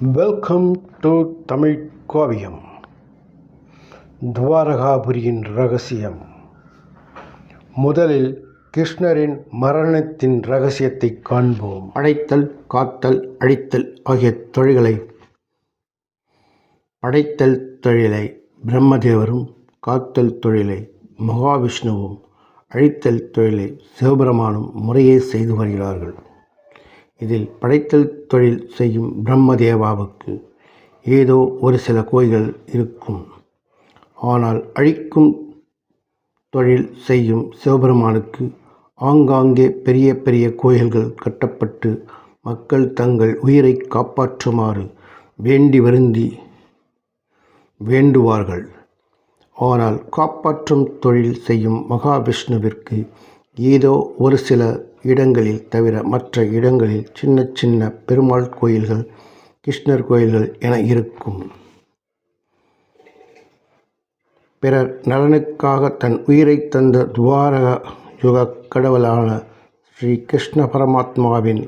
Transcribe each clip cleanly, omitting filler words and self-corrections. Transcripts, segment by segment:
Welcome to Tamil காவியம். துவாரகாபுரியின் ரகசியம். முதலில் கிருஷ்ணரின் மரணத்தின் இரகசியத்தை காண்போம். படைத்தல், காத்தல், அழித்தல் ஆகிய தொழில்களை படைத்தல் தொழிலை பிரம்மதேவரும், காத்தல் தொழிலை மகாவிஷ்ணுவும், அழித்தல் தொழிலை சிவபெருமானும் முறையே செய்து வருகிறார்கள். இதில் படைத்தல் தொழில் செய்யும் பிரம்மதேவாவுக்கு ஏதோ ஒரு சில கோயில்கள் இருக்கும். ஆனால் அழிக்கும் தொழில் செய்யும் சிவபெருமானுக்கு ஆங்காங்கே பெரிய பெரிய கோயில்கள் கட்டப்பட்டு மக்கள் தங்கள் உயிரை காப்பாற்றுமாறு வேண்டி வருந்தி வேண்டுவார்கள். ஆனால் காப்பாற்றும் தொழில் செய்யும் மகாவிஷ்ணுவிற்கு ஏதோ ஒரு சில இடங்களில் தவிர மற்ற இடங்களில் சின்ன சின்ன பெருமாள் கோயில்கள், கிருஷ்ணர் கோயில்கள் என இருக்கும். பிறர் நலனுக்காக தன் உயிரை தந்த துவாரக யுக கடவுளான ஸ்ரீ கிருஷ்ண பரமாத்மாவின்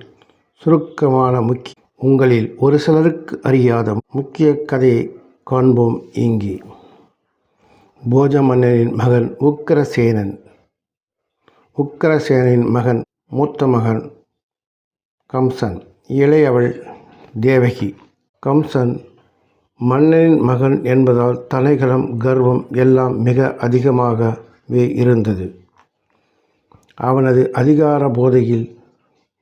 சுருக்கமான உங்களில் ஒரு சிலருக்கு அறியாத முக்கிய கதையை காண்போம் இங்கே. போஜ மன்னனின் மகன் உக்கிரசேனன். உக்கிரசேனின் மகன் மூத்த மகன் கம்சன், இளையவள் தேவகி. கம்சன் மன்னனின் மகன் என்பதால் தலைகலம், கர்வம் எல்லாம் மிக அதிகமாகவே இருந்தது. அவனது அதிகார போதையில்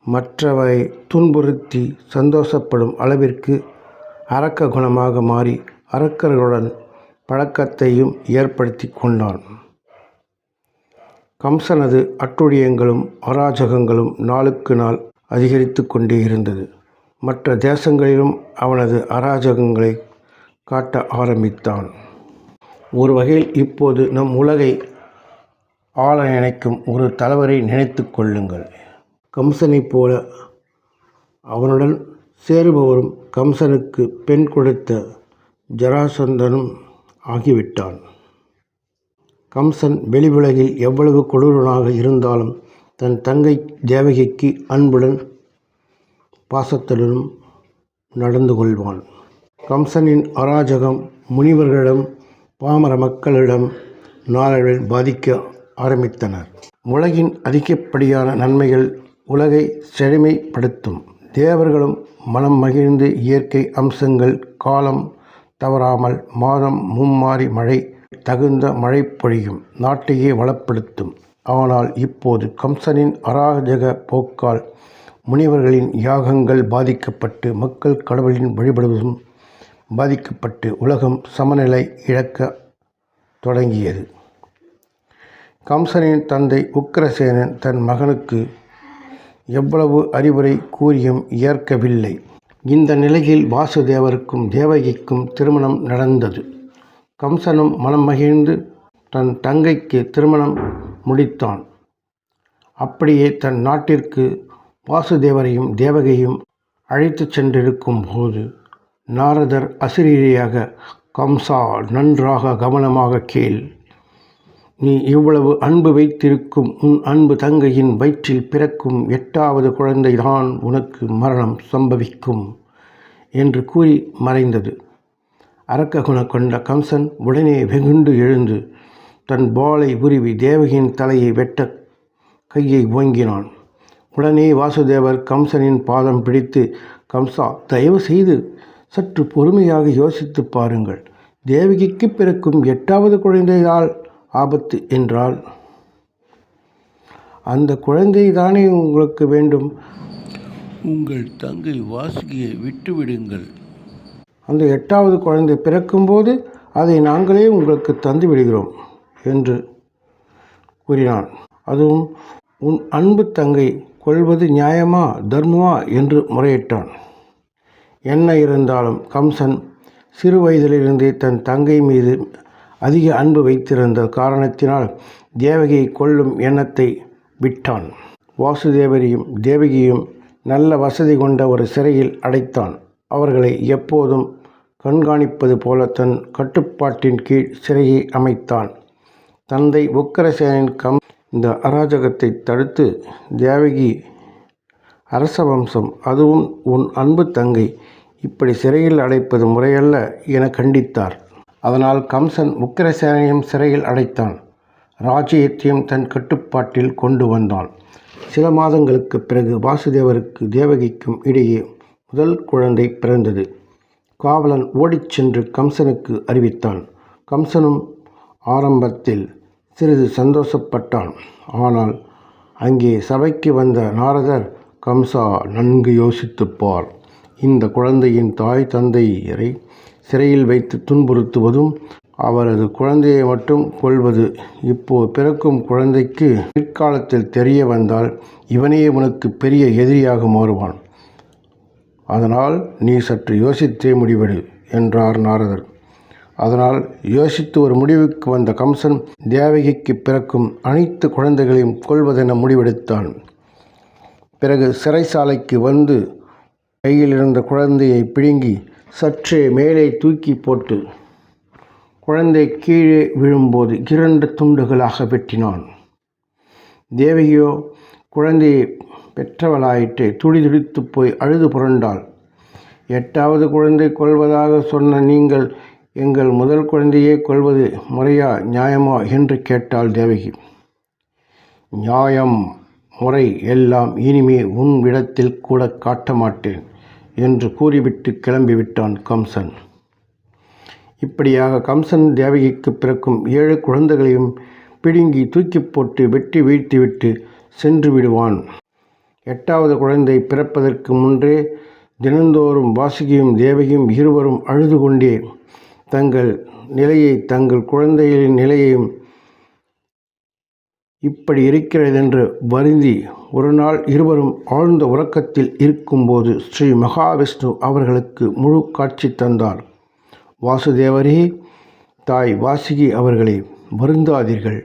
மற்றவரை துன்புறுத்தி சந்தோஷப்படும் அளவிற்கு அரக்க குணமாக மாறி அரக்கர்களுடன் பழக்கத்தையும் ஏற்படுத்தி கொண்டான். கம்சனது அட்டுழியங்களும் அராஜகங்களும் நாளுக்கு நாள் அதிகரித்து கொண்டே இருந்தது. மற்ற தேசங்களிலும் அவனது அராஜகங்களை காட்ட ஆரம்பித்தான். ஒரு வகையில் இப்போது நம் உலகை ஆள நினைக்கும் ஒரு தலைவரை நினைத்து கொள்ளுங்கள். கம்சனைப் போல அவனுடன் சேருபவரும் கம்சனுக்கு பெண் கொடுத்த ஜராசந்தனும் ஆகிவிட்டான். கம்சன் வெளி உலகில் எவ்வளவு கொடூரனாக இருந்தாலும் தன் தங்கை தேவகிக்கு அன்புடன் பாசத்துடனும் நடந்து கொள்வான். கம்சனின் அராஜகம் முனிவர்களிடம், பாமர மக்களிடம் நாளடைவில் பாதிக்க ஆரம்பித்தனர். உலகின் அதிகப்படியான நன்மைகள் உலகை செழுமைப்படுத்தும். தேவர்களும் மனம் மகிழ்ந்து இயற்கை அம்சங்கள், காலம் தவறாமல் மாதம் மும்மாறி மழை தகுந்த மழை பொழியும், நாட்டையே வளப்படுத்தும். ஆனால் இப்போது கம்சனின் அராஜக போக்கால் முனிவர்களின் யாகங்கள் பாதிக்கப்பட்டு மக்கள் கடவுளின் வழிபடுவதும் பாதிக்கப்பட்டு உலகம் சமநிலை இழக்க தொடங்கியது. கம்சனின் தந்தை உக்கிரசேனன் தன் மகனுக்கு எவ்வளவு அறிவுரை கூறியும் ஏற்கவில்லை. இந்த நிலையில் வாசுதேவருக்கும் தேவகிக்கும் திருமணம் நடந்தது. கம்சனும் மனம் மகிழ்ந்து தன் தங்கைக்கு திருமணம் முடித்தான். அப்படியே தன் நாட்டிற்கு வாசுதேவரையும் தேவகையும் அழைத்து சென்றிருக்கும் போது நாரதர் அசிரீரியாக, கம்சா, நன்றாக கவனமாக கேள். நீ இவ்வளவு அன்பு வைத்திருக்கும் உன் அன்பு தங்கையின் வயிற்றில் பிறக்கும் 8வது குழந்தைதான் உனக்கு மரணம் சம்பவிக்கும் என்று கூறி மறைந்தது. அரக்க குணம் கொண்ட கம்சன் உடனே வெகுண்டு எழுந்து தன் வாளை உருவி தேவகியின் தலையை வெட்ட கையை ஓங்கினான். உடனே வாசுதேவர் கம்சனின் பாதம் பிடித்து, கம்சா, தயவு செய்து சற்று பொறுமையாக யோசித்து பாருங்கள். தேவகிக்கு பிறக்கும் 8வது குழந்தையால் ஆபத்து என்றால் அந்த குழந்தை தானே உங்களுக்கு வேண்டும். உங்கள் தங்கை வாசுகியை விட்டுவிடுங்கள். அந்த 8வது குழந்தை பிறக்கும்போது அதை நாங்களே உங்களுக்கு தந்து விடுகிறோம் என்று கூறினான். அதுவும் உன் அன்பு தங்கை கொள்வது நியாயமா, தர்மமா என்று முறையிட்டான். என்ன இருந்தாலும் கம்சன் சிறு வயதிலிருந்தே தன் தங்கை மீது அதிக அன்பு வைத்திருந்த காரணத்தினால் தேவகியை கொல்லும் எண்ணத்தை விட்டான். வாசுதேவரையும் தேவகியும் நல்ல வசதி கொண்ட ஒரு சிறையில் அடைத்தான். அவர்களை எப்போதும் கண்காணிப்பது போல தன் கட்டுப்பாட்டின் கீழ் சிறையை அமைத்தான். தந்தை உக்கிரசேனின் இந்த அராஜகத்தை தடுத்து தேவகி அரச வம்சம், அதுவும் உன் அன்பு தங்கை இப்படி சிறையில் அடைப்பது முறையல்ல என கண்டித்தார். அதனால் கம்சன் உக்கிரசேனையும் சிறையில் அடைத்தான். ராஜ்யத்தையும் தன் கட்டுப்பாட்டில் கொண்டு வந்தான். சில மாதங்களுக்கு பிறகு வாசுதேவருக்கு தேவகிக்கும் இடையே முதல் குழந்தை பிறந்தது. காவலன் ஓடிச் சென்று கம்சனுக்கு அறிவித்தான். கம்சனும் ஆரம்பத்தில் சிறிது சந்தோஷப்பட்டான். ஆனால் அங்கே சபைக்கு வந்த நாரதர், கம்சா, நன்கு யோசித்துப் பார். இந்த குழந்தையின் தாய் தந்தையரை சிறையில் வைத்து துன்புறுத்துவதும் அவரது குழந்தையை மட்டும் கொல்வது இப்போது பிறக்கும் குழந்தைக்கு பிற்காலத்தில் தெரிய வந்தால் இவனே உனக்கு பெரிய எதிரியாக மாறுவான். அதனால் நீ சற்று யோசித்தே முடிவெடு என்றார் நாரதர். அதனால் யோசித்து ஒரு முடிவுக்கு வந்த கம்சன் தேவகிக்கு பிறக்கும் அனைத்து குழந்தைகளையும் கொல்வதென முடிவெடுத்தான். பிறகு சிறைசாலைக்கு வந்து கையில் இருந்த குழந்தையை பிடுங்கி சற்றே மேலே தூக்கி போட்டு குழந்தை கீழே விழும்போது 2 துண்டுகளாக வெட்டினான். தேவகியோ குழந்தையை பெற்றவளாயிற்றே துடிதுடித்து போய் அழுது புரண்டாள். 8வது குழந்தை கொல்வதாக சொன்ன நீங்கள் எங்கள் முதல் குழந்தையை கொல்வது முறையா, நியாயமா என்று கேட்டாள் தேவகி. நியாயம் முறை எல்லாம் இனிமே உன் இடத்தில் கூட காட்ட மாட்டேன் என்று கூறிவிட்டு கிளம்பிவிட்டான் கம்சன். இப்படியாக கம்சன் தேவகிக்கு பிறக்கும் 7 குழந்தைகளையும் பிடுங்கி தூக்கி போட்டு வெட்டி வீழ்த்திவிட்டு சென்று விடுவான். 8வது குழந்தை பிறப்பதற்கு முன்றே தினந்தோறும் வாசுகியும் தேவகியும் இருவரும் அழுது கொண்டே தங்கள் நிலையை, தங்கள் குழந்தைகளின் நிலையையும் இப்படி இருக்கிறதென்று வருந்தி ஒரு நாள் இருவரும் ஆழ்ந்த உறக்கத்தில் இருக்கும்போது ஸ்ரீ மகாவிஷ்ணு அவர்களுக்கு முழு காட்சி தந்தார். வாசுதேவரே, தாய் வாசுகி அவர்களே, வருந்தாதீர்கள்.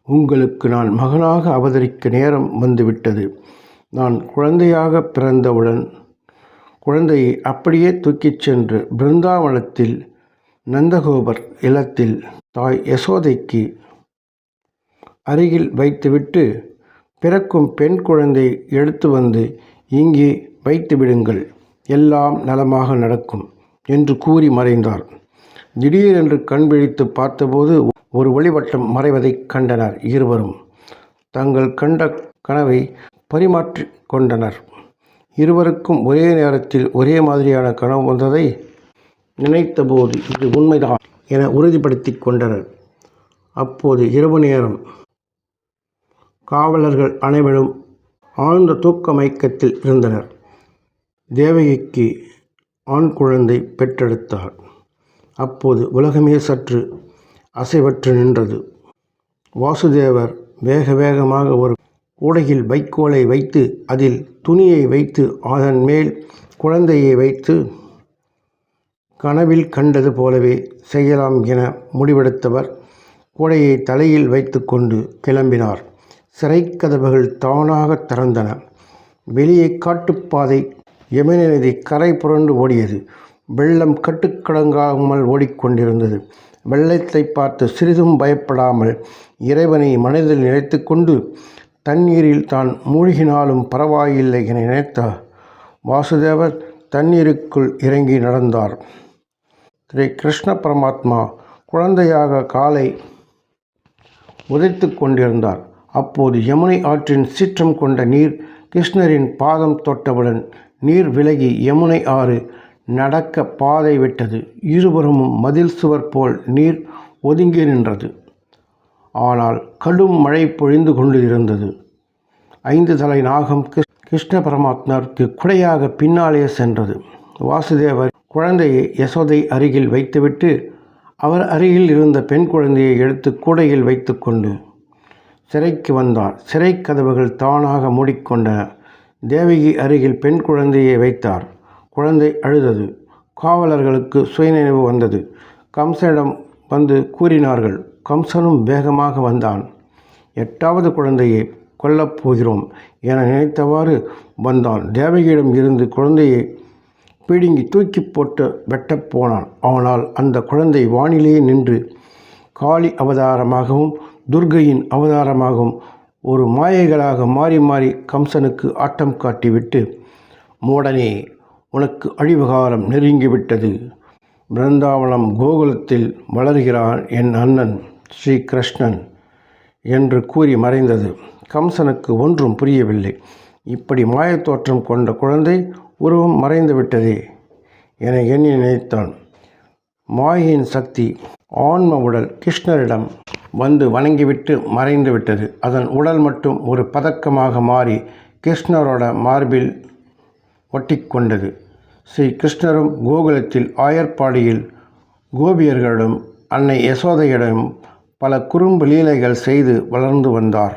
உங்களுக்கு நான் மகனாக அவதரிக்க நேரம் வந்துவிட்டது. நான் குழந்தையாக பிறந்தவுடன் குழந்தையை அப்படியே தூக்கிச் சென்று பிருந்தாவனத்தில் நந்தகோபர் இல்லத்தில் தாய் யசோதைக்கு அருகில் வைத்துவிட்டு பிறக்கும் பெண் குழந்தை எடுத்து வந்து இங்கே வைத்து விடுங்கள், எல்லாம் நலமாக நடக்கும் என்று கூறி மறைந்தார். திடீரென்று கண் விழித்து பார்த்தபோது ஒரு ஒளிவட்டம் மறைவதைக் கண்டனர். இருவரும் தங்கள் கண்ட கனவை பரிமாற்றி கொண்டனர். இருவருக்கும் ஒரே நேரத்தில் ஒரே மாதிரியான கனவு வந்ததை நினைத்தபோது இது உண்மைதான் என உறுதிப்படுத்தி கொண்டனர். அப்போது இரவு நேரம். காவலர்கள் அனைவரும் ஆழ்ந்த தூக்க மயக்கத்தில் இருந்தனர். தேவகிக்கு ஆண் குழந்தை பெற்றெடுத்தார். அப்போது உலகமே சற்று அசைவற்று நின்றது. வாசுதேவர் வேக வேகமாக ஒரு கூடையில் வைக்கோலை வைத்து அதில் துணியை வைத்து அதன் மேல் குழந்தையை வைத்து கனவில் கண்டது போலவே செய்யலாம் என முடிவெடுத்தவர் கூடையை தலையில் வைத்து கொண்டு கிளம்பினார். சிறைக்கதவுகள் தானாக திறந்தன. வெளியே காட்டுப்பாதை யமுனை நதி கரை புரண்டு ஓடியது. வெள்ளம் கட்டுக்கடங்காமல் ஓடிக்கொண்டிருந்தது. வெள்ளத்தை பார்த்து சிறிதும் பயப்படாமல் இறைவனை மனதில் நினைத்து கொண்டு தண்ணீரில் தான் மூழ்கினாலும் பரவாயில்லை என நினைத்த வாசுதேவர் தண்ணீருக்குள் இறங்கி நடந்தார். ஸ்ரீ கிருஷ்ண பரமாத்மா குழந்தையாக காலை உதைத்து கொண்டிருந்தார். அப்போது யமுனை ஆற்றின் சீற்றம் கொண்ட நீர் கிருஷ்ணரின் பாதம் தொட்டவுடன் நீர் விலகி யமுனை ஆறு நடக்க பாதை விட்டது. இருபுறமும் மதில் சுவர் போல் நீர் ஒதுங்கி நின்றது. ஆனால் கடும் மழை பொழிந்து கொண்டு இருந்தது. 5 தலை நாகம் கிருஷ்ண பரமாத்மாவிற்கு குடையாக பின்னாலே சென்றது. வாசுதேவர் குழந்தையை யசோதை அருகில் வைத்துவிட்டு அவர் அருகில் இருந்த பெண் குழந்தையை எடுத்து கூடையில் வைத்து கொண்டு சிறைக்கு வந்தார். சிறை கதவுகள் தானாக மூடிக்கொண்டன. தேவகி அருகில் பெண் குழந்தையை வைத்தார். குழந்தை அழுதது. காவலர்களுக்கு சுயநினைவு வந்தது. கம்சனிடம் வந்து கூறினார்கள். கம்சனும் வேகமாக வந்தான். 8வது குழந்தையை கொல்லப் போகிறோம் என நினைத்தவாறு வந்தான். தேவகியிடம் இருந்து குழந்தையை பிடுங்கி தூக்கி போட்டு வெட்டப் போனான். ஆனால் அந்த குழந்தை வானிலேயே நின்று காளி அவதாரமாகவும் துர்கையின் அவதாரமாகவும் ஒரு மாயைகளாக மாறி மாறி கம்சனுக்கு ஆட்டம் காட்டிவிட்டு, மூடனே, உனக்கு அழிவு காலம் நெருங்கிவிட்டது. பிருந்தாவனம் கோகுலத்தில் வளர்கிறான் என் அண்ணன் ஸ்ரீ கிருஷ்ணன் என்று கூறி மறைந்தது. கம்சனுக்கு ஒன்றும் புரியவில்லை. இப்படி மாயத்தோற்றம் கொண்ட குழந்தை உருவம் மறைந்து விட்டதே என எண்ணி நினைத்தான். மாயின் சக்தி ஆன்ம உடல் கிருஷ்ணரிடம் வந்து வணங்கிவிட்டு மறைந்து விட்டது. அதன் உடல் மட்டும் ஒரு பதக்கமாக மாறி கிருஷ்ணரோட மார்பில் ஒட்டிக்கொண்டது. ஸ்ரீ கிருஷ்ணரும் கோகுலத்தில் ஆயர்பாடியில் கோபியர்களிடம் அன்னை யசோதையிடம் பல குறும்பு லீலைகள் செய்து வளர்ந்து வந்தார்.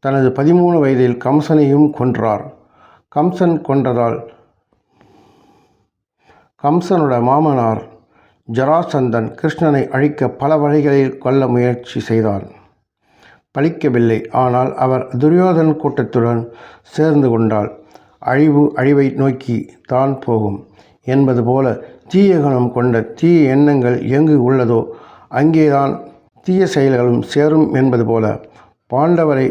தனது 13 வயதில் கம்சனையும் கொன்றார். கம்சன் கொன்றதால் கம்சனோட மாமனார் ஜராசந்தன் கிருஷ்ணனை அழிக்க பல வழிகளில் கொல்ல முயற்சி செய்தான். பலிக்கவில்லை. ஆனால் அவர் துரியோதன் கூட்டத்துடன் சேர்ந்து கொண்டால் அழிவை நோக்கி தான் போகும் என்பது போல தீய குணம் கொண்ட தீய எண்ணங்கள் எங்கு உள்ளதோ அங்கேதான் தீய செயல்களும் சேரும் என்பது போல பாண்டவரை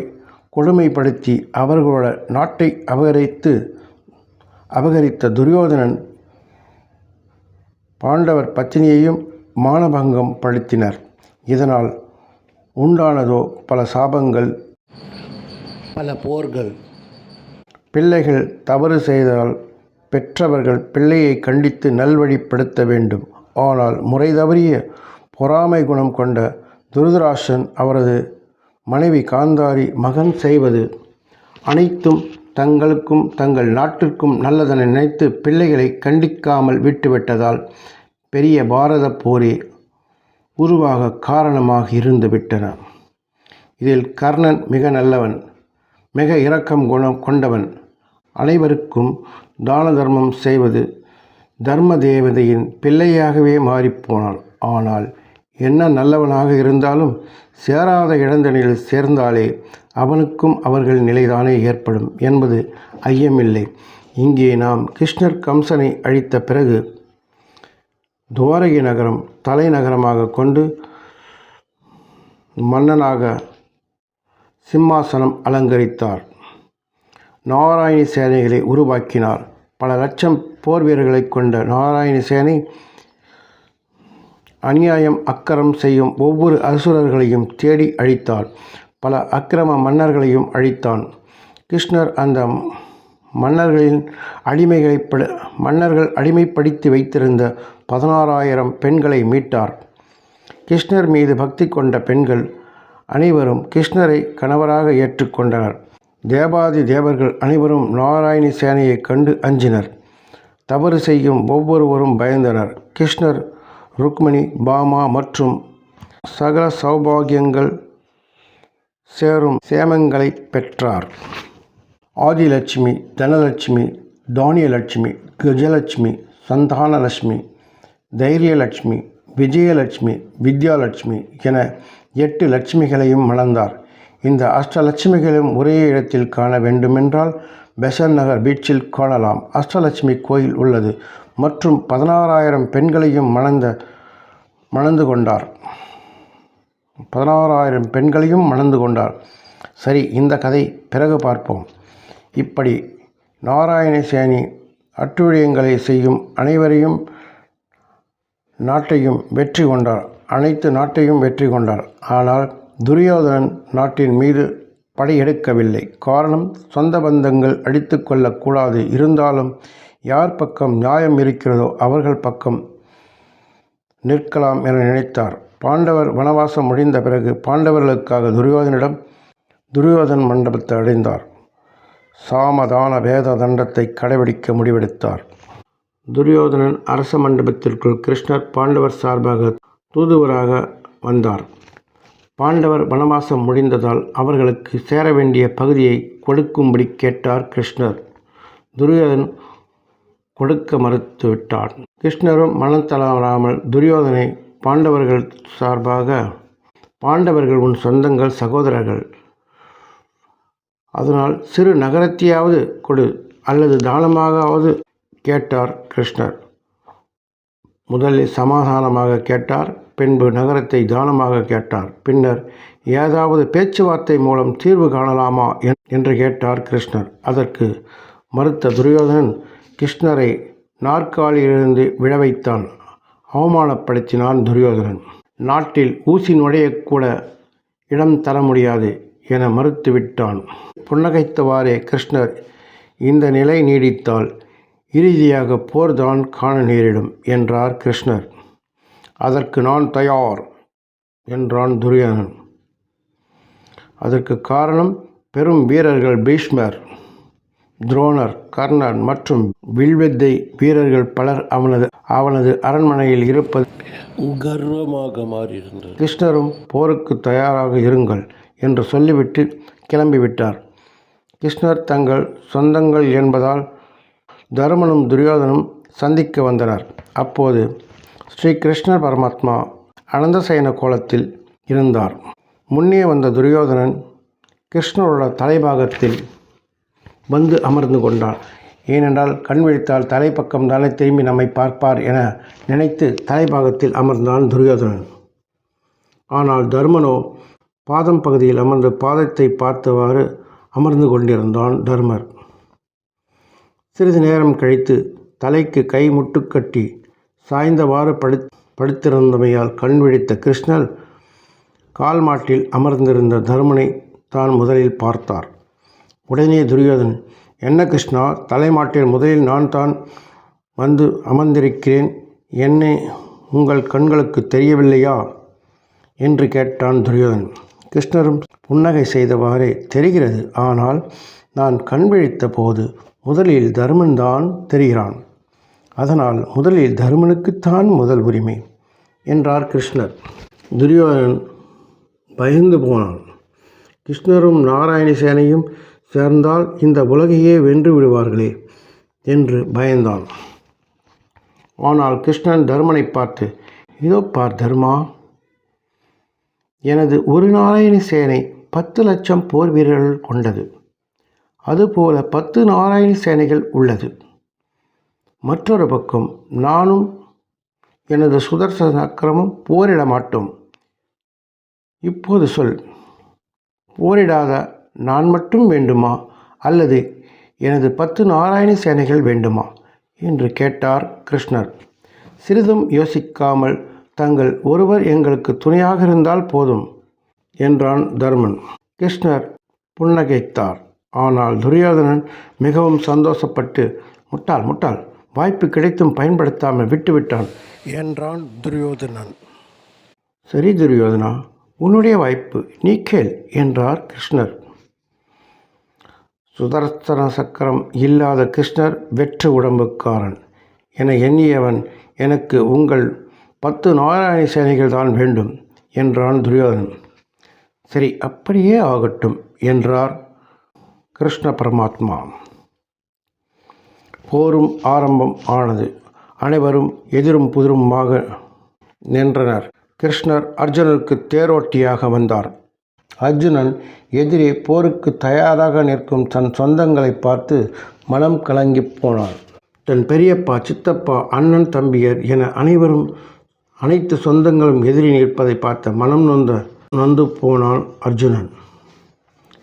கொடுமைப்படுத்தி அவர்களோட நாட்டை அபகரித்த துரியோதனன் பாண்டவர் பத்தினியையும் மானபங்கம் படுத்தினர். இதனால் உண்டானதோ பல சாபங்கள், பல போர்கள். பிள்ளைகள் தவறு செய்தால் பெற்றவர்கள் பிள்ளையை கண்டித்து நல்வழிப்படுத்த வேண்டும். ஆனால் முறை தவறிய பொறாமை குணம் கொண்ட துருதராஷ்டிரன் அவரது மனைவி காந்தாரி மகன் செய்வது அனைத்தும் தங்களுக்கும் தங்கள் நாட்டிற்கும் நல்லதென நினைத்து பிள்ளைகளை கண்டிக்காமல் விட்டுவிட்டதால் பெரிய பாரத போரே உருவாக காரணமாக இருந்து விட்டன. இதில் கர்ணன் மிக நல்லவன், மிக இரக்கம் குணம் கொண்டவன். அனைவருக்கும் தான தர்மம் செய்வது தர்ம தேவதையின் பிள்ளையாகவே மாறிப்போனான். ஆனால் என்ன நல்லவனாக இருந்தாலும் சேராத இளந்தனில் சேர்ந்தாலே அவனுக்கும் அவர்கள் நிலைதானே ஏற்படும் என்பது ஐயமில்லை. இங்கே நாம் கிருஷ்ணர் கம்சனை அழித்த பிறகு துவாரகை நகரம் தலைநகரமாக கொண்டு மன்னனாக சிம்மாசனம் அலங்கரித்தார். நாராயணி சேனைகளை உருவாக்கினார். பல லட்சம் போர் வீரர்களை கொண்ட நாராயணி சேனை அநியாயம் அக்கிரம் செய்யும் ஒவ்வொரு அசுரர்களையும் தேடி அழித்தார். பல அக்கிரம மன்னர்களையும் அழித்தான். கிருஷ்ணர் அந்த மன்னர்கள் அடிமைப்படுத்தி வைத்திருந்த 16,000 பெண்களை மீட்டார். கிருஷ்ணர் மீது பக்தி கொண்ட பெண்கள் அனைவரும் கிருஷ்ணரை கணவராக ஏற்றுக்கொண்டனர். தேவாதி தேவர்கள் அனைவரும் நாராயணி சேனையை கண்டு அஞ்சினர். தவறு செய்யும் ஒவ்வொருவரும் பயந்தனர். கிருஷ்ணர் ருக்மிணி, பாமா மற்றும் சகல சௌபாகியங்கள் சேரும் சேமங்களை பெற்றார். ஆதிலட்சுமி, தனலட்சுமி, தானியலட்சுமி, கஜலட்சுமி, சந்தானலட்சுமி, தைரியலட்சுமி, விஜயலட்சுமி, வித்யாலட்சுமி என 8 லட்சுமிகளையும் மணந்தார். இந்த அஷ்டலட்சுமிகளும் ஒரே இடத்தில் காண வேண்டுமென்றால் பெசன் நகர் பீச்சில் காணலாம். அஷ்டலட்சுமி கோயில் உள்ளது மற்றும் 16,000 பெண்களையும் மணந்து கொண்டார். சரி, இந்த கதை பிறகு பார்ப்போம். இப்படி நாராயண சேனி அட்டுழியங்களை செய்யும் அனைவரையும் நாட்டையும் வெற்றி கொண்டார். அனைத்து நாட்டையும் வெற்றி கொண்டார். ஆனால் துரியோதனன் நாட்டின் மீது படையெடுக்கவில்லை. காரணம், சொந்த பந்தங்கள் அடித்து கொள்ளக்கூடாது. இருந்தாலும் யார் பக்கம் நியாயம் இருக்கிறதோ அவர்கள் பக்கம் நிற்கலாம் என நினைத்தார். பாண்டவர் வனவாசம் முடிந்த பிறகு பாண்டவர்களுக்காக துரியோதன் மண்டபத்தை அடைந்தார். சாமதான வேத தண்டத்தை கடைபிடிக்க முடிவெடுத்தார். துரியோதனன் அரச மண்டபத்திற்குள் கிருஷ்ணர் பாண்டவர் சார்பாக தூதுவராக வந்தார். பாண்டவர் வனவாசம் முடிந்ததால் அவர்களுக்கு சேர வேண்டிய பகுதியை கொடுக்கும்படி கேட்டார் கிருஷ்ணர். துரியோதன் கொடுக்க மறுத்து விட்டார். கிருஷ்ணரும் மனம் தளராமல் துரியோதனை பாண்டவர்கள் சார்பாக, பாண்டவர்கள் உன் சொந்தங்கள், சகோதரர்கள், அதனால் சிறு நகரத்தையாவது கொடு அல்லது தானமாகவாவது கேட்டார் கிருஷ்ணர். முதலில் சமாதானமாக கேட்டார், பின்பு நகரத்தை தானமாக கேட்டார். பின்னர் ஏதாவது பேச்சுவார்த்தை மூலம் தீர்வு காணலாமா என்று கேட்டார் கிருஷ்ணர். அதற்கு மறுத்த துரியோதனன் கிருஷ்ணரை நாற்காலியிலிருந்து விழ வைத்தான். அவமானப்படுத்தினான் துரியோதனன். நாட்டில் ஊசி நுழையக்கூட இடம் தர முடியாது என மறுத்துவிட்டான். புன்னகைத்தவாறே கிருஷ்ணர், இந்த நிலை நீடித்தால் இறுதியாக போர்தான் காண நேரிடும் என்றார் கிருஷ்ணர். அதற்கு நான் தயார் என்றான் துரியோதனன். அதற்கு காரணம் பெரும் வீரர்கள் பீஷ்மர், துரோணர், கர்ணன் மற்றும் வில்வித்தை வீரர்கள் பலர் அவனது அரண்மனையில் இருப்பது கர்வமாக மாறியிருந்தது. கிருஷ்ணரும் போருக்கு தயாராக இருங்கள் என்று சொல்லிவிட்டு கிளம்பிவிட்டார். கிருஷ்ணர் தங்கள் சொந்தங்கள் என்பதால் தருமனும் துரியோதனும் சந்திக்க வந்தனர். அப்போது ஸ்ரீ கிருஷ்ணர் பரமாத்மா அனந்தசயன கோலத்தில் இருந்தார். முன்னே வந்த துரியோதனன் கிருஷ்ணரோட தலைபாகத்தில் வந்து அமர்ந்து கொண்டான். ஏனென்றால் கண் விழித்தால் தலைப்பக்கம் தானே திரும்பி நம்மை பார்ப்பார் என நினைத்து தலைபாகத்தில் அமர்ந்தான் துரியோதனன். ஆனால் தர்மனோ பாதம் பகுதியில் அமர்ந்து பாதத்தை பார்த்தவாறு அமர்ந்து கொண்டிருந்தான் தர்மர். சிறிது நேரம் கழித்து தலைக்கு கை முட்டுக்கட்டி சாய்ந்தவாறு படுத்திருந்தமையால் கண் விழித்த கிருஷ்ணர் கால் மாட்டில் அமர்ந்திருந்த தர்மனை தான் முதலில் பார்த்தார். உடனே துரியோதன், என்ன கிருஷ்ணா, தலைமாட்டில் முதலில் நான் தான் வந்து அமர்ந்திருக்கிறேன், என்னை உங்கள் கண்களுக்கு தெரியவில்லையா என்று கேட்டான் துரியோதன். கிருஷ்ணரும் புன்னகை செய்தவாறே, தெரிகிறது, ஆனால் நான் கண் விழித்த போது முதலில் தர்மன் தான் தெரிகிறான், அதனால் முதலில் தர்மனுக்குத்தான் முதல் உரிமை என்றார் கிருஷ்ணர். துரியோதனன் பயந்து போனான். கிருஷ்ணரும் நாராயண சேனையும் சேர்ந்தால் இந்த உலகையே வென்று விடுவார்களே என்று பயந்தான். ஆனால் கிருஷ்ணன் தர்மனை பார்த்து, இதோ பார் தர்மா, எனது ஒரு நாராயண சேனை 10 லட்சம் போர் வீரர்கள் கொண்டது. அதுபோல 10 நாராயண சேனைகள் உள்ளது. மற்றொரு பக்கம் நானும் எனது சுதர்சன சக்கரமும் போரிட மாட்டோம். இப்போது சொல், போரிடாத நான் மட்டும் வேண்டுமா அல்லது எனது 10 நாராயண சேனைகள் வேண்டுமா என்று கேட்டார் கிருஷ்ணர். சிறிதும் யோசிக்காமல், தங்கள் ஒருவர் எங்களுக்கு துணையாக இருந்தால் போதும் என்றான் தர்மன். கிருஷ்ணர் புன்னகைத்தார். ஆனால் துரியோதனன் மிகவும் சந்தோஷப்பட்டு, முட்டாள் முட்டாள், வாய்ப்பு கிடைத்தும் பயன்படுத்தாமல் விட்டுவிட்டான் என்றான் துரியோதனன். சரி துரியோதனா, உன்னுடைய வாய்ப்பு, நீ கேள் என்றார் கிருஷ்ணர். சுதர்சன சக்கரம் இல்லாத கிருஷ்ணர் வெற்று உடம்புக்காரன் என எண்ணியவன், எனக்கு உங்கள் 10 நாராயண சேனைகள் தான் வேண்டும் என்றான் துரியோதனன். சரி, அப்படியே ஆகட்டும் என்றார் கிருஷ்ண பரமாத்மா. போரும் ஆரம்பம் ஆனது. அனைவரும் எதிரும் புதிருமாக நின்றனர். கிருஷ்ணர் அர்ஜுனனுக்கு தேரோட்டியாக வந்தார். அர்ஜுனன் எதிரே போருக்கு தயாராக நிற்கும் தன் சொந்தங்களை பார்த்து மனம் கலங்கி போனான். தன் பெரியப்பா, சித்தப்பா, அண்ணன், தம்பியர் என அனைத்து சொந்தங்களும் எதிரி நிற்பதை பார்த்த மனம் நொந்து போனான் அர்ஜுனன்.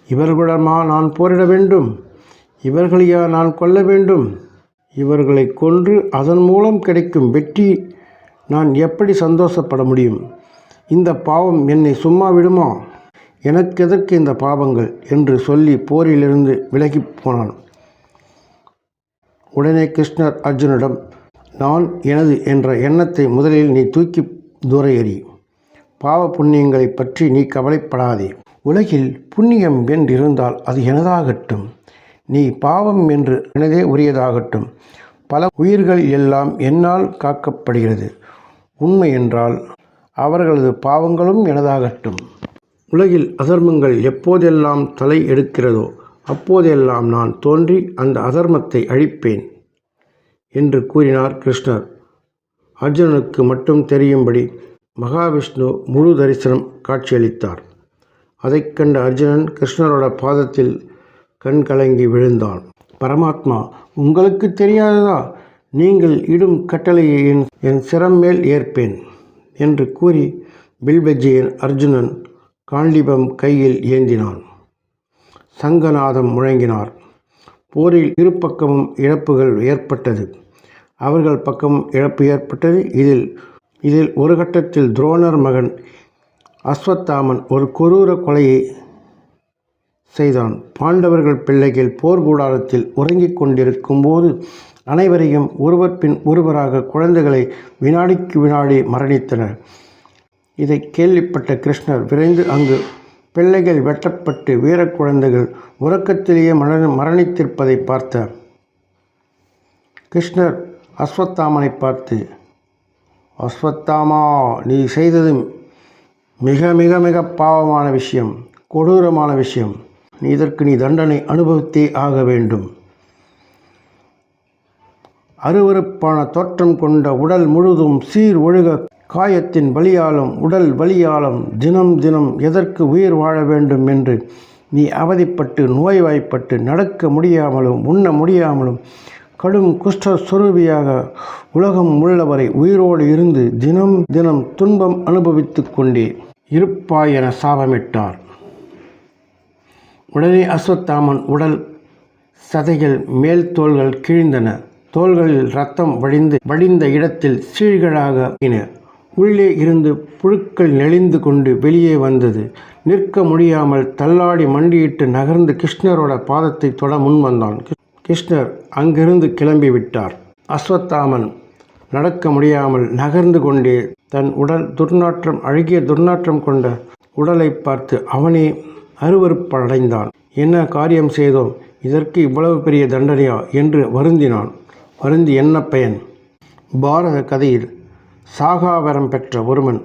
இவர்களிடமா நான் போரிட வேண்டும்? இவர்களையா நான் கொல்ல வேண்டும்? இவர்களை கொன்று அதன் மூலம் கிடைக்கும் வெற்றி நான் எப்படி சந்தோஷப்பட முடியும்? இந்த பாவம் என்னை சும்மா விடுமா? எனக்கெதற்கு இந்த பாவங்கள் என்று சொல்லி போரிலிருந்து விலகி போனான். உடனே கிருஷ்ணர் அர்ஜுனிடம், நான் எனது என்ற எண்ணத்தை முதலில் நீ தூக்கி தூர எறி. பாவ புண்ணியங்களை பற்றி நீ கவலைப்படாதே. உலகில் புண்ணியம் என்றிருந்தால் அது எனதாகட்டும், நீ பாவம் என்று எனதே உரியதாகட்டும். பல உயிர்கள் எல்லாம் என்னால் காக்கப்படுகிறது. உண்மை என்றால் அவர்களது பாவங்களும் எனதாகட்டும். உலகில் அதர்மங்கள் எப்போதெல்லாம் தலை எடுக்கிறதோ அப்போதெல்லாம் நான் தோன்றி அந்த அதர்மத்தை அழிப்பேன் என்று கூறினார் கிருஷ்ணர். அர்ஜுனனுக்கு மட்டும் தெரியும்படி மகாவிஷ்ணு முழு தரிசனம் காட்சியளித்தார். அதைக் கண்ட அர்ஜுனன் கிருஷ்ணரோட பாதத்தில் கண் கலங்கி விழுந்தான். பரமாத்மா, உங்களுக்கு தெரியாததா? நீங்கள் இடும் கட்டளையை என் சிரம் மேல் ஏற்பேன் என்று கூறி பில்பெஜ்ஜியன் அர்ஜுனன் காண்டீபம் கையில் ஏந்தினான். சங்கநாதம் முழங்கினார். போரில் இருபக்கமும் இழப்புகள் ஏற்பட்டது. அவர்கள் பக்கம் இழப்பு ஏற்பட்டது. இதில் ஒரு கட்டத்தில் துரோணர் மகன் அஸ்வத்தாமன் ஒரு கொடூர கொலையை செய்தான். பாண்டவர்கள் பிள்ளைகள் போர் கூடாரத்தில் உறங்கிக் கொண்டிருக்கும் போது அனைவரையும் ஒருவர் பின் ஒருவராக குழந்தைகளை வினாடிக்கு வினாடி மரணித்தனர். இதை கேள்விப்பட்ட கிருஷ்ணர் விரைந்து அங்கு பிள்ளைகள் வெட்டப்பட்டு வீர குழந்தைகள் உறக்கத்திலேயே மரணித்திருப்பதை பார்த்தார். கிருஷ்ணர் அஸ்வத்தாமனை பார்த்து, அஸ்வத்தாமா, நீ செய்தது மிக மிக மிக பாவமான விஷயம், கொடூரமான விஷயம். இதற்கு நீ தண்டனை அனுபவித்தே ஆக வேண்டும். அருவருப்பான தோற்றம் கொண்ட உடல் முழுதும் சீர் ஒழுக காயத்தின் வலியாலும் உடல் வலியாலும் தினம் தினம் எதற்கு உயிர் வாழ வேண்டும் என்று நீ அவதிப்பட்டு நோய்வாய்ப்பட்டு நடக்க முடியாமலும் உண்ண முடியாமலும் கடும் குஷ்ட சொரூபியாக உலகம் உள்ளவரை உயிரோடு இருந்து தினம் தினம் துன்பம் அனுபவித்து கொண்டே இருப்பாய் என சாபமிட்டார். உடனே அஸ்வத்தாமன் உடல் சதைகள் மேல் தோள்கள் கிழிந்தன. தோள்களில் இரத்தம் வடிந்த இடத்தில் சீழ்களாக உள்ளே இருந்து புழுக்கள் நெளிந்து கொண்டு வெளியே வந்தது. நிற்க முடியாமல் தள்ளாடி மண்டியிட்டு நகர்ந்து கிருஷ்ணரோட பாதத்தை தொட முன் வந்தான். கிருஷ்ணர் அங்கிருந்து கிளம்பி விட்டார். அஸ்வத்தாமன் நடக்க முடியாமல் நகர்ந்து கொண்டே தன் உடல் அழகிய துர்நாற்றம் கொண்ட உடலை பார்த்து அவனே அருவருப்படைந்தான். என்ன காரியம் செய்தோம், இதற்கு இவ்வளவு பெரிய தண்டனையா என்று வருந்தினான். வருந்தி என்ன பயன்? பாரத கதையில் சாகாவரம் பெற்ற ஒருவன்,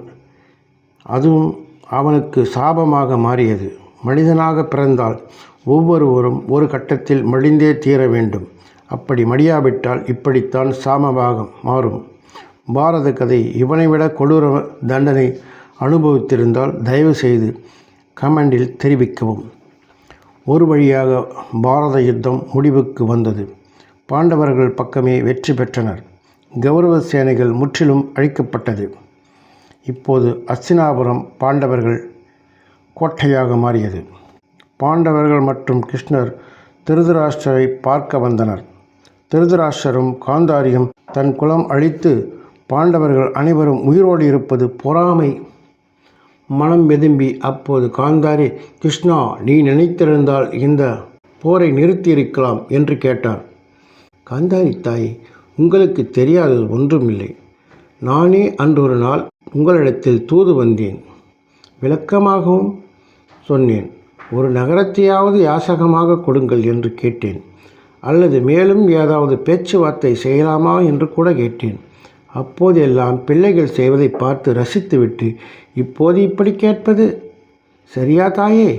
அதுவும் அவனுக்கு சாபமாக மாறியது. மனிதனாக பிறந்தால் ஒவ்வொருவரும் ஒரு கட்டத்தில் மடிந்தே தீர வேண்டும். அப்படி மடியாவிட்டால் இப்படித்தான் சாபமாக மாறும். பாரத கதை இவனை விட கொடூர தண்டனை அனுபவித்திருந்தால் தயவு செய்து கமெண்டில் தெரிவிக்கவும். ஒரு வழியாக பாரத யுத்தம் முடிவுக்கு வந்தது. பாண்டவர்கள் பக்கமே வெற்றி பெற்றனர். கௌரவ சேனைகள் முற்றிலும் அழிக்கப்பட்டது. இப்போது அஸ்தினாபுரம் பாண்டவர்கள் கோட்டையாக மாறியது. பாண்டவர்கள் மற்றும் கிருஷ்ணர் திருதராஷ்டிரரை பார்க்க வந்தனர். திருதராஷ்டிரரும் காந்தாரியும் தன் குலம் அழித்து பாண்டவர்கள் அனைவரும் உயிரோடு இருப்பது பொறாமை மனம் வெதும்பி, அப்போது காந்தாரி, கிருஷ்ணா, நீ நினைத்திருந்தால் இந்த போரை நிறுத்தியிருக்கலாம் என்று கேட்டார். காந்தாரி தாய், உங்களுக்கு தெரியாதது ஒன்றுமில்லை. நானே அன்றொரு நாள் உங்களிடத்தில் தூது வந்தேன். விளக்கமாகவும் சொன்னேன். ஒரு நகரத்தையாவது யாசகமாக கொடுங்கள் என்று கேட்டேன். அல்லது மேலும் ஏதாவது பேச்சுவார்த்தை செய்யலாமா என்று கூட கேட்டேன். அப்போதெல்லாம் பிள்ளைகள் செய்வதை பார்த்து ரசித்துவிட்டு இப்போது இப்படி கேட்பது சரியா தாயே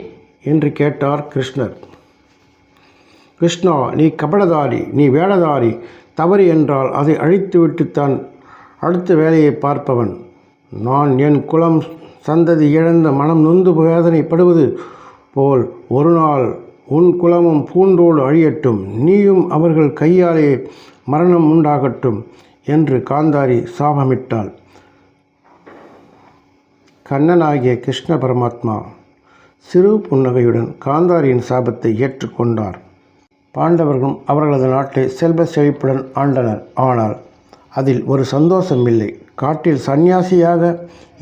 என்று கேட்டார் கிருஷ்ணர். கிருஷ்ணா, நீ கபடதாரி, நீ வேடதாரி. தவறு என்றால் அதை அழித்துவிட்டு தான் அடுத்த வேலையை பார்ப்பவன். நான் என் குலம் சந்ததி இழந்த மனம் நொந்து வேதனைப்படுவது போல் ஒரு நாள் உன் குலமும் பூண்டோடு அழியட்டும், நீயும் அவர்கள் கையாலே மரணம் உண்டாகட்டும் என்று காந்தாரி சாபமிட்டாள். கண்ணனாகிய கிருஷ்ண பரமாத்மா சிறு புன்னகையுடன் காந்தாரியின் சாபத்தை ஏற்றுக்கொண்டார். பாண்டவர்களும் அவர்களது நாட்டை செல்வ செழிப்புடன் ஆண்டனர். ஆனால் அதில் ஒரு சந்தோஷம் இல்லை. காட்டில் சந்நியாசியாக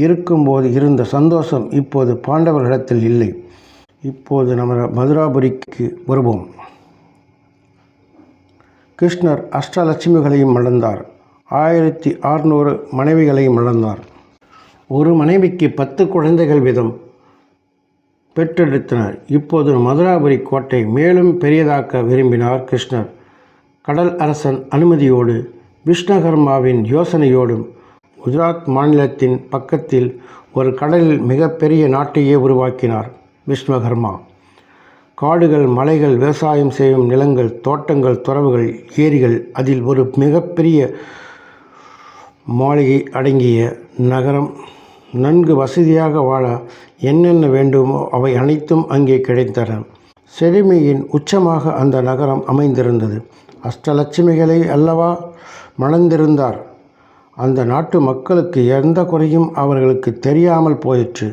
இருக்கும்போது இருந்த சந்தோஷம் இப்போது பாண்டவர்களிடத்தில் இல்லை. இப்போது நம்ம மதுராபுரிக்கு வருவோம். கிருஷ்ணர் அஷ்டலட்சுமிகளையும் மணந்தார். 1600 மனைவிகளையும் மணந்தார். ஒரு மனைவிக்கு 10 குழந்தைகள் வீதம் பெற்றெடுத்தனர். இப்போது மதுராபுரி கோட்டை மேலும் பெரியதாக்க விரும்பினார் கிருஷ்ணர். கடல் அரசன் அனுமதியோடு விஷ்ணுகர்மாவின் யோசனையோடும் குஜராத் மாநிலத்தின் பக்கத்தில் ஒரு கடலில் மிகப்பெரிய நாட்டையே உருவாக்கினார் விஸ்வகர்மா. காடுகள், மலைகள், விவசாயம் செய்யும் நிலங்கள், தோட்டங்கள், துறவுகள், ஏரிகள், அதில் ஒரு மிகப்பெரிய மாளிகை அடங்கிய நகரம். நன்கு வசதியாக வாழ என்னென்ன வேண்டுமோ அவை அனைத்தும் அங்கே கிடைத்தன. செழுமையின் உச்சமாக அந்த நகரம் அமைந்திருந்தது. அஷ்டலட்சுமிகளை அல்லவா மணந்திருந்தார். அந்த நாட்டு மக்களுக்கு எந்த குறையும் அவர்களுக்கு தெரியாமல் போயிற்று.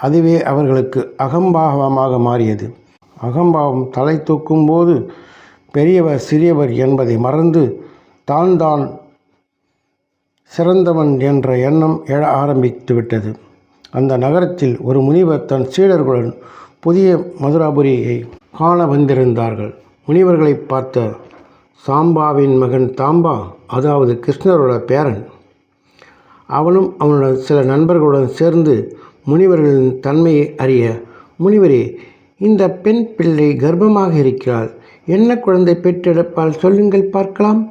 அதுவே அவர்களுக்கு அகம்பாவமாக மாறியது. அகம்பாவம் தலை தூக்கும்போது பெரியவர் சிறியவர் என்பதை மறந்து தான் சிறந்தவன் என்ற எண்ணம் எழ ஆரம்பித்து விட்டது. அந்த நகரத்தில் ஒரு முனிவர் தன் சீடர்களுடன் புதிய மதுராபுரியை காண வந்திருந்தார்கள். முனிவர்களை பார்த்த சாம்பாவின் மகன் தாம்பா, அதாவது கிருஷ்ணரோட பேரன், அவனும் அவனோட சில நண்பர்களுடன் சேர்ந்து முனிவர்களின் தன்மையை அறிய, முனிவரே, இந்த பெண் பிள்ளை கர்ப்பமாக இருக்கிறாள், என்ன குழந்தை பெற்றெடுப்பால் சொல்லுங்கள் பார்க்கலாம்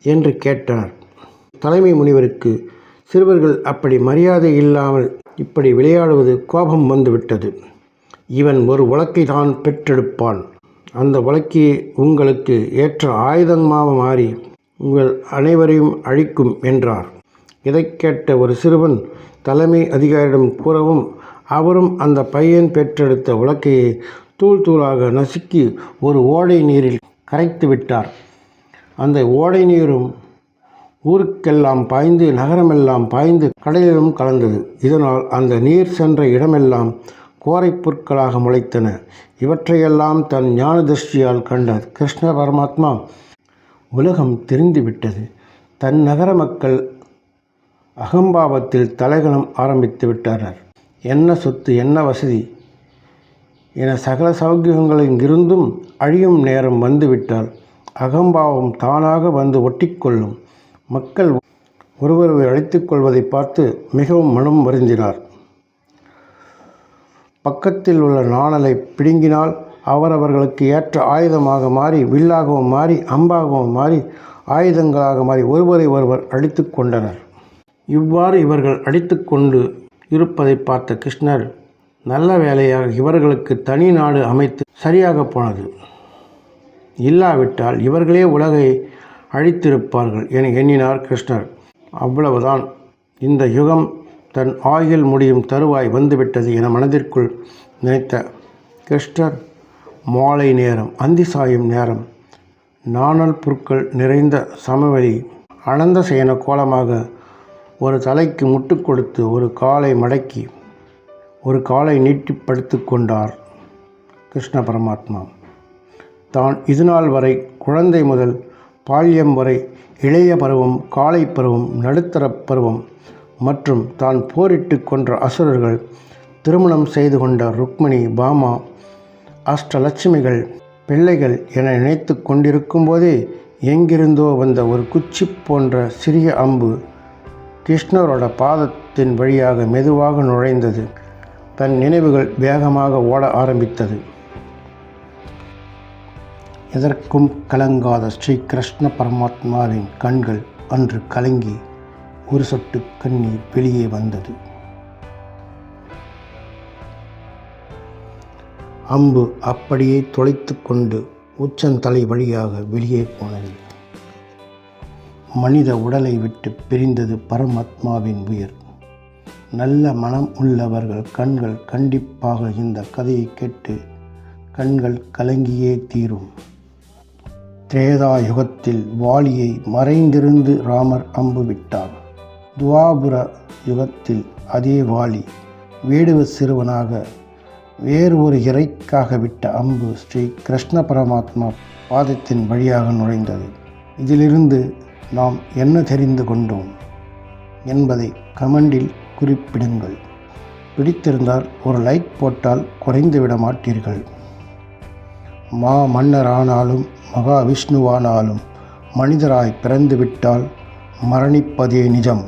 என்று கேட்டனர். தலைமை முனிவருக்கு சிறுவர்கள் அப்படி மரியாதை இல்லாமல் இப்படி விளையாடுவது கோபம் வந்துவிட்டது. இவன் ஒரு உலக்கை தான் பெற்றெடுப்பான், அந்த உலக்கையை உங்களுக்கு ஏற்ற ஆயுதமாக மாறி உங்கள் அனைவரையும் அழிக்கும் என்றார். இதை கேட்ட ஒரு சிறுவன் தலைமை அதிகாரியிடம் கூறவும், அவரும் அந்த பையன் பெற்றெடுத்த உலக்கையை தூள் தூளாக நசுக்கி ஒரு ஓடை நீரில் கரைத்து விட்டார். அந்த ஓடை நீரும் ஊருக்கெல்லாம் பாய்ந்து, நகரமெல்லாம் பாய்ந்து, கடலிலும் கலந்தது. இதனால் அந்த நீர் சென்ற இடமெல்லாம் கோரை புற்களாக முளைத்தன. இவற்றையெல்லாம் தன் ஞான திருஷ்டியால் கண்ட கிருஷ்ண பரமாத்மா, உலகம் தெரிந்துவிட்டது, தன் நகர மக்கள் அகம்பாவத்தில் தலைகணம் ஆரம்பித்து விட்டனர். என்ன சொத்து, என்ன வசதி என சகல சௌகியங்களும் இருந்தும் அழியும் நேரம் வந்துவிட்டால் அகம்பாவம் தானாக வந்து ஒட்டிக்கொள்ளும். மக்கள் ஒருவரை அழைத்துக் கொள்வதை பார்த்து மிகவும் மனம் வருந்தினார். பக்கத்தில் உள்ள நாணலை பிடுங்கினால் அவரவர்களுக்கு ஏற்ற ஆயுதமாக மாறி, வில்லாகவும் மாறி, அம்பாகவும் மாறி, ஆயுதங்களாக மாறி ஒருவரை ஒருவர் அடித்து கொண்டனர். இவ்வாறு இவர்கள் அடித்து கொண்டு இருப்பதை பார்த்த கிருஷ்ணர், நல்ல வேளையாக இவர்களுக்கு தனி நாடு அமைத்து சரியாக போனது, இல்லாவிட்டால் இவர்களே உலகை அழித்திருப்பார்கள் என எண்ணினார் கிருஷ்ணர். அவ்வளவுதான், இந்த யுகம் தன் ஆயுள் முடியும் தருவாய் வந்துவிட்டது என மனதிற்குள் நினைத்த கிருஷ்ணர், மாலை நேரம், அந்தி சாயும் நேரம், நாணல் புற்கள் நிறைந்த சமவெளி, அனந்த சயன கோலமாக ஒரு தலைக்கு முட்டு கொடுத்து ஒரு காலை மடக்கி ஒரு காலை நீட்டி படுத்து கொண்டார் கிருஷ்ண பரமாத்மா. தான் இதுநாள் வரை குழந்தை முதல் பால்யம் வரை, இளைய பருவம், காலை பருவம், நடுத்தர பருவம் மற்றும் தான் போரிட்டு கொன்ற அசுரர்கள், திருமணம் செய்து கொண்ட ருக்மிணி, பாமா, அஷ்டலட்சுமிகள், பிள்ளைகள் என நினைத்து கொண்டிருக்கும் போதே எங்கிருந்தோ வந்த ஒரு குச்சி போன்ற சிறிய அம்பு கிருஷ்ணரோட பாதத்தின் வழியாக மெதுவாக நுழைந்தது. தன் நினைவுகள் வேகமாக ஓட ஆரம்பித்தது. எதற்கும் கலங்காத ஸ்ரீ கிருஷ்ண பரமாத்மாவின் கண்கள் அன்று கலங்கி ஒரு சொட்டு கண்ணீர் வெளியே வந்தது. அம்பு அப்படியே தொலைத்து கொண்டு உச்சந்தலை வழியாக வெளியே போனது. மனித உடலை விட்டு பிரிந்தது பரமாத்மாவின் உயிர். நல்ல மனம் உள்ளவர்கள் கண்கள் கண்டிப்பாக இந்த கதையை கேட்டு கண்கள் கலங்கியே தீரும். திரேதா யுகத்தில் வாலியை மறைந்திருந்து ராமர் அம்பு விட்டார். துவாபுர யுகத்தில் அதே வாலி வேடுவ சிறுவனாக வேறு ஒரு இறைக்காக விட்ட அம்பு ஸ்ரீ கிருஷ்ண பரமாத்மா பாதத்தின் வழியாக நுழைந்தது. இதிலிருந்து நாம் என்ன தெரிந்து கொண்டோம் என்பதை கமெண்டில் குறிப்பிடுங்கள். பிடித்திருந்தால் ஒரு லைக் போட்டால் குறைந்து விட மாட்டீர்கள். மன்னரானாலும் மகாவிஷ்ணுவானாலும் மனிதராய் பிறந்துவிட்டால் மரணிப்பதே நிஜம்.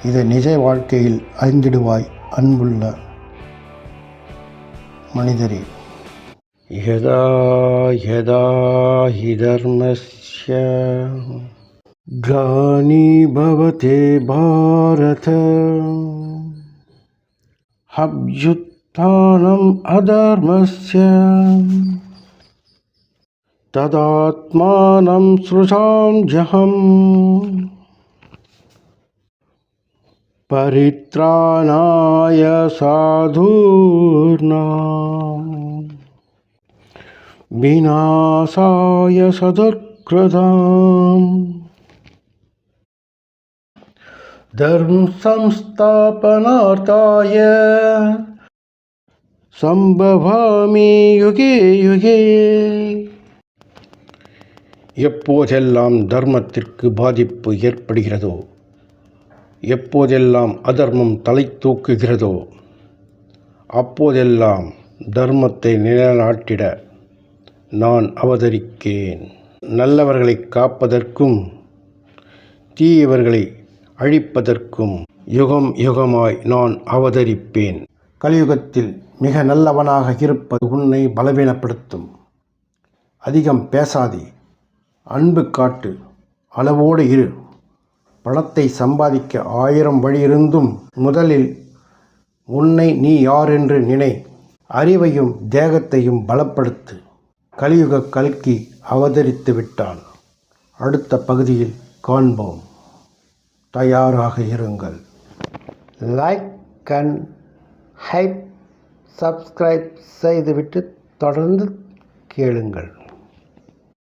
இதை நிஜ வாழ்க்கையில் அறிந்திடுவாய் அன்புள்ள மனிதரே. யதா யதா ஹி தர்மஸ்ய க்ளானி பவதே பாரத அப்யுத்தானம் அதர்மஸ்ய ததாத்மானம் ஸ்ருஜாம்யஹம் பரித்ராணாய சாதூர்ணாம் விநாசாய சதுர்க்ருதாம் தர்ம சம்ஸ்தாபனார்த்தாய சம்பவாமி யுகே யுகே. எப்போதெல்லாம் தர்மத்திற்கு பாதிப்பு ஏற்படுகிறதோ எப்போதெல்லாம் அதர்மம் தலை தூக்குகிறதோ அப்போதெல்லாம் தர்மத்தை நிலைநாட்டிட நான் அவதரிக்கிறேன். நல்லவர்களை காப்பதற்கும் தீயவர்களை அழிப்பதற்கும் யுகம் யுகமாய் நான் அவதரிப்பேன். கலியுகத்தில் மிக நல்லவனாக இருப்பது உன்னை பலவீனப்படுத்தும். அதிகம் பேசாதே, அன்பு காட்டு, அளவோடு இரு. பணத்தை சம்பாதிக்க 1000 வழி இருந்தும் முதலில் உன்னை நீ யார் என்று நினை. அறிவையும் தேகத்தையும் பலப்படுத்து. கலியுக கல்கி அவதரித்து விட்டான். அடுத்த பகுதியில் காண்போம். தயாராக இருங்கள். லைக் அண்ட் சப்ஸ்கிரைப் செய்துவிட்டு தொடர்ந்து கேளுங்கள்.